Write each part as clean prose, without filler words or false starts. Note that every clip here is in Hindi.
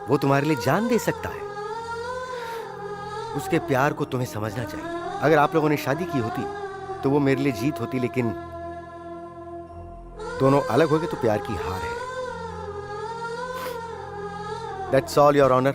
वो तुम्हारे लिए जान दे सकता है। उसके प्यार को तुम्हें समझना चाहिए। अगर आप लोगों ने शादी की होती तो वो मेरे लिए जीत होती, लेकिन दोनों अलग हो गए तो प्यार की हार है। That's all, Your Honor.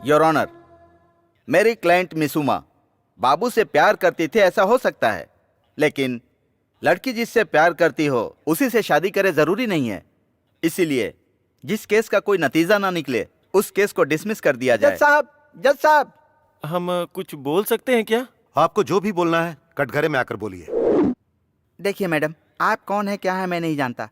Your honour, मेरी क्लाइंट मिसुमा बाबू से प्यार करती थी, ऐसा हो सकता है, लेकिन लड़की जिससे प्यार करती हो उसी से शादी करे जरूरी नहीं है। इसीलिए जिस केस का कोई नतीजा ना निकले उस केस को डिसमिस कर दिया जाए। जज साहब, हम कुछ बोल सकते हैं क्या? आपको जो भी बोलना है कटघरे में आकर बोलिए। देखिए मैडम, आप कौन है क्या है मैं नहीं जानता,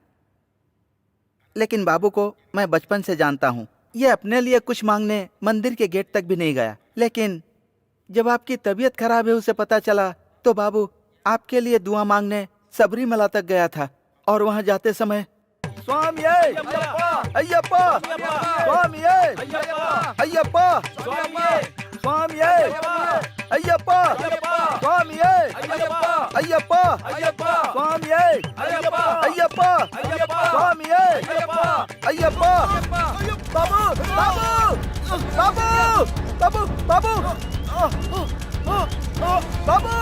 लेकिन बाबू को मैं बचपन से जानता हूँ। ये अपने लिए कुछ मांगने मंदिर के गेट तक भी नहीं गया, लेकिन जब आपकी तबीयत खराब है उसे पता चला तो बाबू आपके लिए दुआ मांगने सबरीमला तक गया था। और वहाँ जाते समय स्वामी अय्यप्पा, स्वामी अय्यप्पा, स्वामी अय्यप्पा, स्वामी अय्यप्पा, स्वामी अय्यप्पा, स्वामी अय्यप्पा। बाबू बाबू बाबू बाबू बाबू बाबू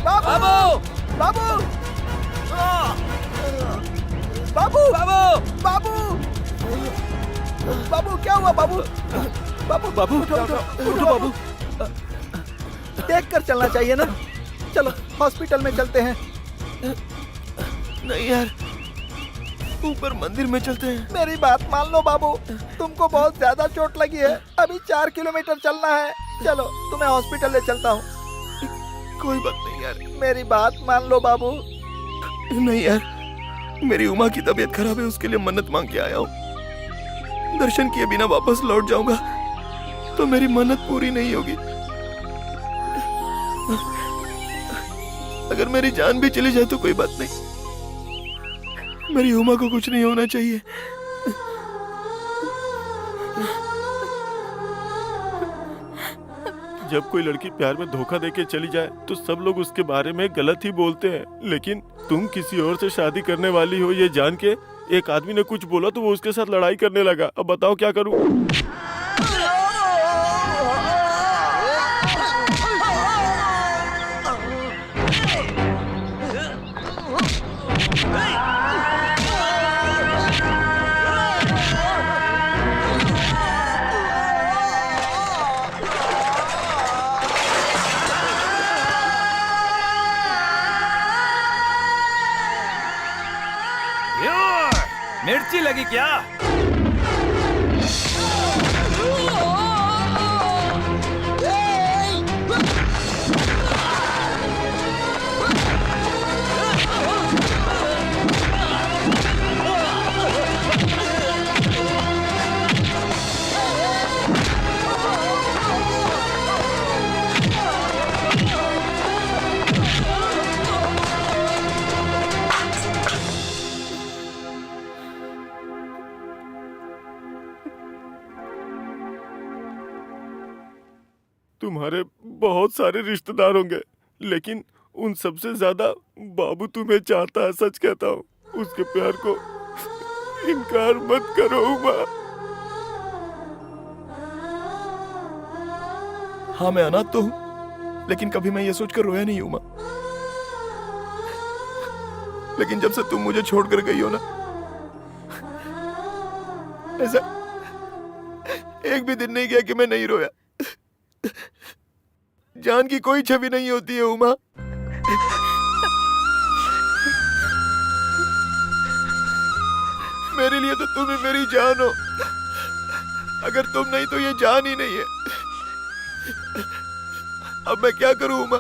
बाबू बाबू बाबू बाबू बाबू क्या हुआ बाबू? बाबू बाबू, उठो बाबू, देख कर चलना चाहिए ना। चलो हॉस्पिटल में चलते हैं। नहीं यार, ऊपर मंदिर में चलते हैं। मेरी बात मान लो बाबू, तुमको बहुत ज्यादा चोट लगी है, अभी 4 किलोमीटर चलना है। चलो तुम्हें हॉस्पिटल ले चलता हूँ। कोई बात नहीं यार। मेरी बात मान लो बाबू। नहीं यार, मेरी उमा की तबीयत खराब है, उसके लिए मन्नत मांग के आया हूँ। दर्शन किए बिना वापस लौट जाऊंगा तो मेरी मन्नत पूरी नहीं होगी। अगर मेरी जान भी चली जाए तो कोई बात नहीं, मेरी उमा को कुछ नहीं होना चाहिए। जब कोई लड़की प्यार में धोखा देके चली जाए तो सब लोग उसके बारे में गलत ही बोलते हैं, लेकिन तुम किसी और से शादी करने वाली हो ये जान के एक आदमी ने कुछ बोला तो वो उसके साथ लड़ाई करने लगा। अब बताओ क्या करूं? मिर्ची लगी क्या? तुम्हारे बहुत सारे रिश्तेदार होंगे, लेकिन उन सबसे ज्यादा बाबू तुम्हें चाहता है। सच कहता हूँ, उसके प्यार को इनकार मत करो उमा। हाँ मैं अनाथ तो हूँ, लेकिन कभी मैं ये सोचकर रोया नहीं उमा। लेकिन जब से तुम मुझे छोड़कर गई हो ना, ऐसा एक भी दिन नहीं गया कि मैं नहीं रोया। जान की कोई छवि नहीं होती है उमा। मेरे लिए तो तुम ही मेरी जान हो। अगर तुम नहीं तो ये जान ही नहीं है। अब मैं क्या करूं उमा?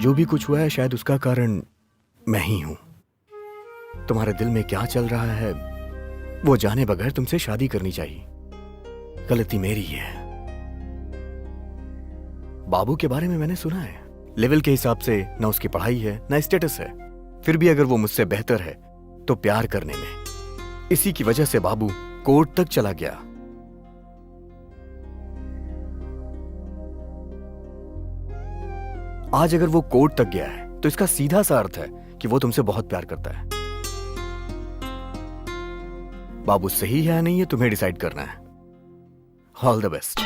जो भी कुछ हुआ है शायद उसका कारण मैं ही हूं। तुम्हारे दिल में क्या चल रहा है वो जाने बगैर तुमसे शादी करनी चाहिए। गलती मेरी है। बाबू के बारे में मैंने सुना है, लेवल के हिसाब से ना उसकी पढ़ाई है ना स्टेटस है, फिर भी अगर वो मुझसे बेहतर है तो प्यार करने में। इसी की वजह से बाबू कोर्ट तक चला गया। आज अगर वो कोर्ट तक गया है तो इसका सीधा सा अर्थ है कि वो तुमसे बहुत प्यार करता है। बाबू सही है या नहीं है तुम्हें डिसाइड करना है। All the best.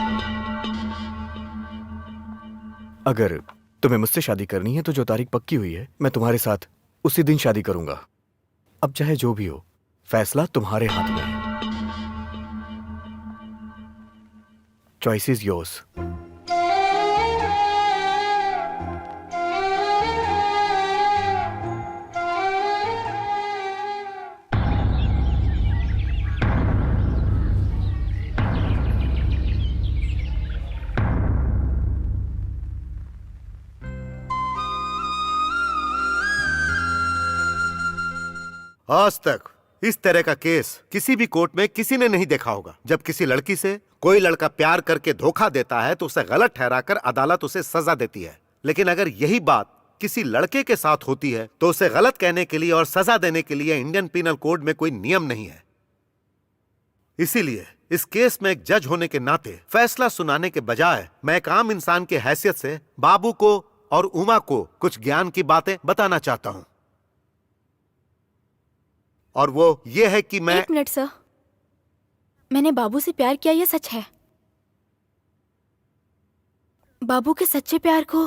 अगर तुम्हें मुझसे शादी करनी है तो जो तारीख पक्की हुई है मैं तुम्हारे साथ उसी दिन शादी करूंगा। अब चाहे जो भी हो, फैसला तुम्हारे हाथ में है। Choice is yours. आज तक इस तरह का केस किसी भी कोर्ट में किसी ने नहीं देखा होगा। जब किसी लड़की से कोई लड़का प्यार करके धोखा देता है तो उसे गलत ठहराकर अदालत उसे सजा देती है, लेकिन अगर यही बात किसी लड़के के साथ होती है तो उसे गलत कहने के लिए और सजा देने के लिए इंडियन पीनल कोड में कोई नियम नहीं है। इसीलिए इस केस में एक जज होने के नाते फैसला सुनाने के बजाय मैं एक आम इंसान की हैसियत से बाबू को और उमा को कुछ ज्ञान की बातें बताना चाहता हूं। और वो ये है कि मैं... एक मिनट सर, मैंने बाबू से प्यार किया, ये सच है। बाबू के सच्चे प्यार को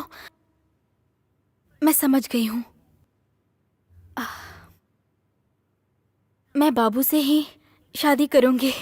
मैं समझ गई हूं। मैं बाबू से ही शादी करूंगी।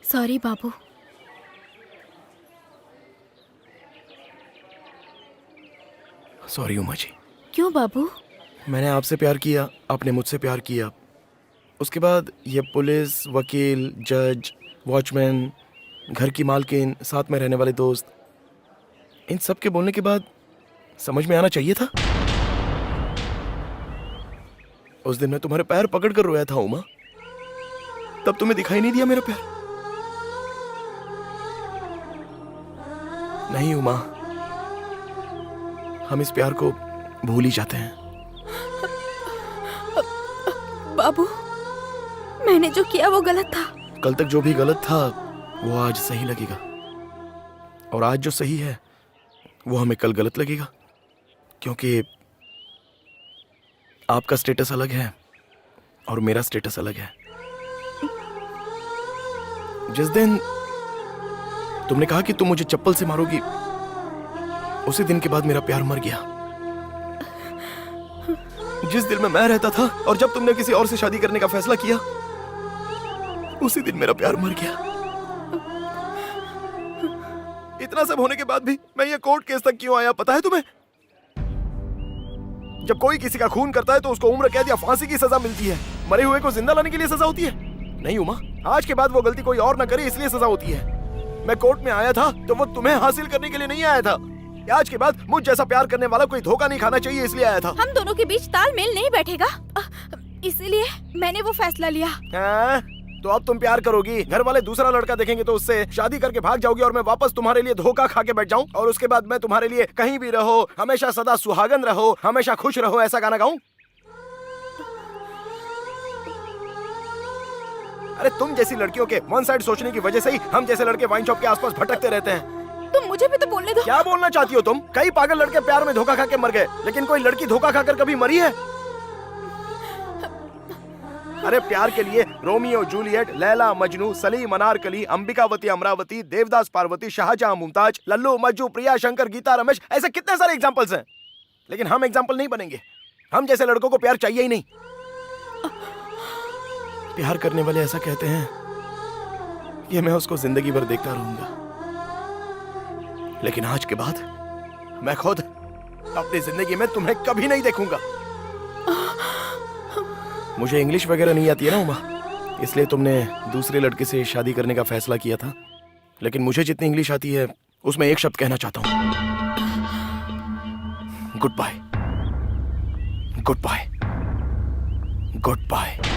सॉरी बाबू। सॉरी उमा जी। क्यों बाबू? मैंने आपसे प्यार किया, आपने मुझसे प्यार किया। उसके बाद ये पुलिस, वकील, जज, वॉचमैन, घर की मालकिन, साथ में रहने वाले दोस्त, इन सब के बोलने के बाद समझ में आना चाहिए था। उस दिन मैं तुम्हारे पैर पकड़ कर रोया था उमा, तब तुम्हें दिखाई नहीं दिया मेरा प्यार? नहीं उमा, हम इस प्यार को भूल ही जाते हैं। बाबू, मैंने जो किया वो गलत था। कल तक जो भी गलत था वो आज सही लगेगा, और आज जो सही है वो हमें कल गलत लगेगा, क्योंकि आपका स्टेटस अलग है और मेरा स्टेटस अलग है। जिस दिन तुमने कहा कि तुम मुझे चप्पल से मारोगी, उसी दिन के बाद मेरा प्यार मर गया। जिस दिल में मैं रहता था और जब तुमने किसी और से शादी करने का फैसला किया, उसी दिन मेरा प्यार मर गया। इतना सब होने के बाद भी मैं ये कोर्ट केस तक क्यों आया पता है तुम्हें? जब कोई किसी का खून करता है तो उसको उम्र कैद या फांसी की सजा मिलती है, मरे हुए को जिंदा लाने के लिए सजा होती है। नहीं उमा, आज के बाद वो गलती कोई और ना करे इसलिए सजा होती है। मैं कोर्ट में आया था तो वो तुम्हें हासिल करने के लिए नहीं आया था। आज के बाद मुझ जैसा प्यार करने वाला कोई धोखा नहीं खाना चाहिए इसलिए आया था। हम दोनों के बीच तालमेल नहीं बैठेगा, इसलिए मैंने वो फैसला लिया। तो अब तुम प्यार करोगी, घर वाले दूसरा लड़का देखेंगे तो उससे शादी करके भाग जाओगी और मैं वापस तुम्हारे लिए धोखा खा के बैठ जाऊं, और उसके बाद मैं तुम्हारे लिए कहीं भी रहो, हमेशा सदा सुहागन रहो, हमेशा खुश रहो, ऐसा गाना गाऊं? अरे तुम जैसी लड़कियों के वन साइड सोचने की वजह से ही हम जैसे लड़के वाइन शॉप के आसपास भटकते रहते हैं। तुम मुझे भी तो बोलने दो। क्या बोलना चाहती हो तुम? कई पागल लड़के प्यार में धोखा खा के मर गए, लेकिन कोई लड़की धोखा खाकर कभी मरी है? अरे प्यार के लिए रोमियो जूलियट, लैला मजनू, सलीम अनारकली, अंबिकावती अमरावती, देवदास पार्वती, शाहजहां मुमताज, लल्लू मज्जू, प्रिया शंकर, गीता रमेश, ऐसे कितने सारे एग्जांपल्स हैं। लेकिन हम एग्जांपल नहीं बनेंगे। हम जैसे लड़कों को प्यार चाहिए ही नहीं। प्यार करने वाले ऐसा कहते हैं कि मैं उसको जिंदगी भर देखता रहूंगा, लेकिन आज के बाद मैं खुद अपनी जिंदगी में तुम्हें कभी नहीं देखूंगा। मुझे इंग्लिश वगैरह नहीं आती है ना उमा, इसलिए तुमने दूसरे लड़के से शादी करने का फैसला किया था। लेकिन मुझे जितनी इंग्लिश आती है उसमें एक शब्द कहना चाहता हूं, goodbye, goodbye, good bye.